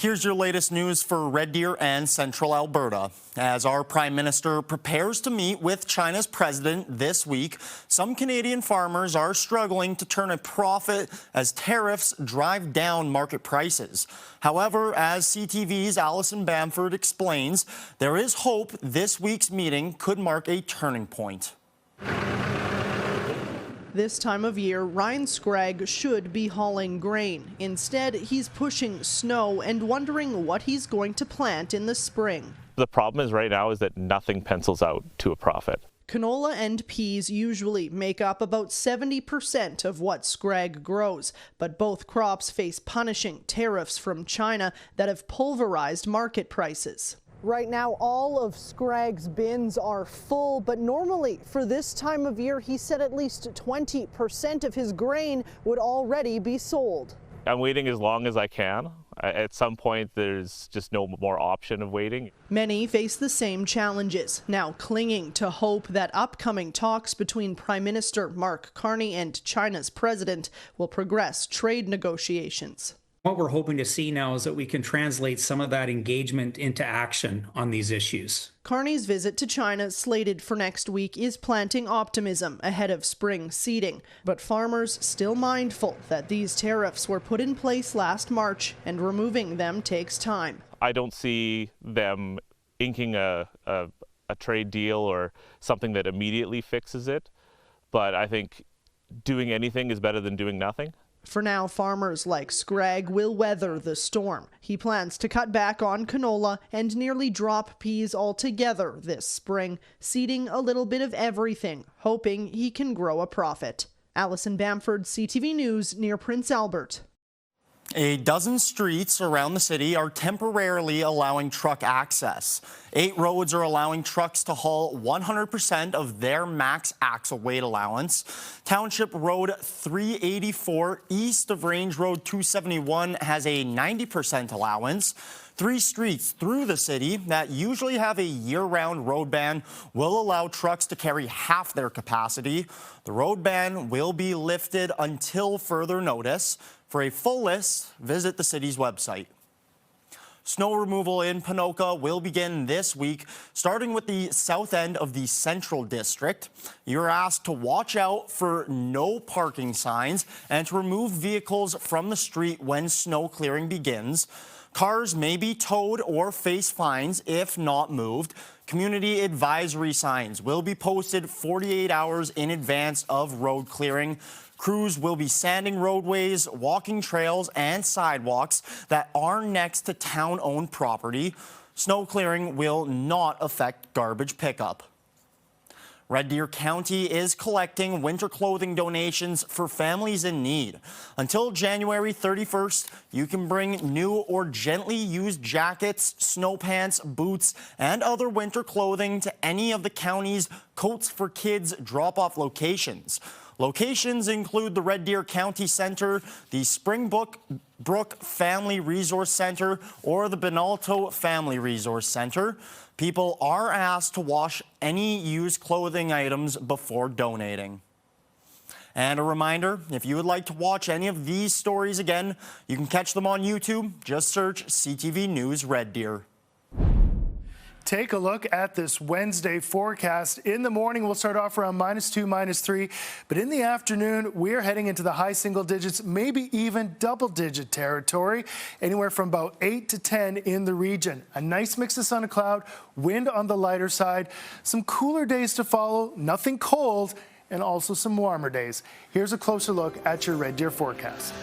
Here's your latest news for Red Deer and Central Alberta. As our Prime Minister prepares to meet with China's president this week, some Canadian farmers are struggling to turn a profit as tariffs drive down market prices. However, as CTV's Alison Bamford explains, there is hope this week's meeting could mark a turning point. This time of year, Ryan Scragg should be hauling grain. Instead, he's pushing snow and wondering what he's going to plant in the spring. The problem is right now is that nothing pencils out to a profit. Canola and peas usually make up about 70% of what Scragg grows, but both crops face punishing tariffs from China that have pulverized market prices. Right now, all of Scragg's bins are full, but normally for this time of year, he said at least 20% of his grain would already be sold. I'm waiting as long as I can. At some point, there's just no more option of waiting. Many face the same challenges, now clinging to hope that upcoming talks between Prime Minister Mark Carney and China's president will progress trade negotiations. What we're hoping to see now is that we can translate some of that engagement into action on these issues. Carney's visit to China, slated for next week, is planting optimism ahead of spring seeding. But farmers still mindful that these tariffs were put in place last March and removing them takes time. I don't see them inking a trade deal or something that immediately fixes it, but I think doing anything is better than doing nothing. For now, farmers like Scragg will weather the storm. He plans to cut back on canola and nearly drop peas altogether this spring, seeding a little bit of everything, hoping he can grow a profit. Alison Bamford, CTV News, near Prince Albert. A dozen streets around the city are temporarily allowing truck access. 8 roads are allowing trucks to haul 100% of their max axle weight allowance. Township Road 384 east of Range Road 271 has a 90% allowance. 3 streets through the city that usually have a year-round road ban will allow trucks to carry half their capacity. The road ban will be lifted until further notice. For a full list, visit the city's website. Snow removal in Ponoka will begin this week, starting with the south end of the Central District. You're asked to watch out for no parking signs and to remove vehicles from the street when snow clearing begins. Cars may be towed or face fines if not moved. Community advisory signs will be posted 48 hours in advance of road clearing. Crews will be sanding roadways, walking trails, and sidewalks that are next to town-owned property. Snow clearing will not affect garbage pickup. Red Deer County is collecting winter clothing donations for families in need. Until January 31st, you can bring new or gently used jackets, snow pants, boots, and other winter clothing to any of the county's Coats for Kids drop-off locations. Locations include the Red Deer County Center, the Springbrook Family Resource Center, or the Benalto Family Resource Center. People are asked to wash any used clothing items before donating. And a reminder, if you would like to watch any of these stories again, you can catch them on YouTube. Just search CTV News Red Deer. Take a look at this Wednesday forecast. In the morning, we'll start off around -2, -3, but in the afternoon, we're heading into the high single digits, maybe even double-digit territory, anywhere from about 8 to 10 in the region. A nice mix of sun and cloud, wind on the lighter side, some cooler days to follow, nothing cold, and also some warmer days. Here's a closer look at your Red Deer forecast.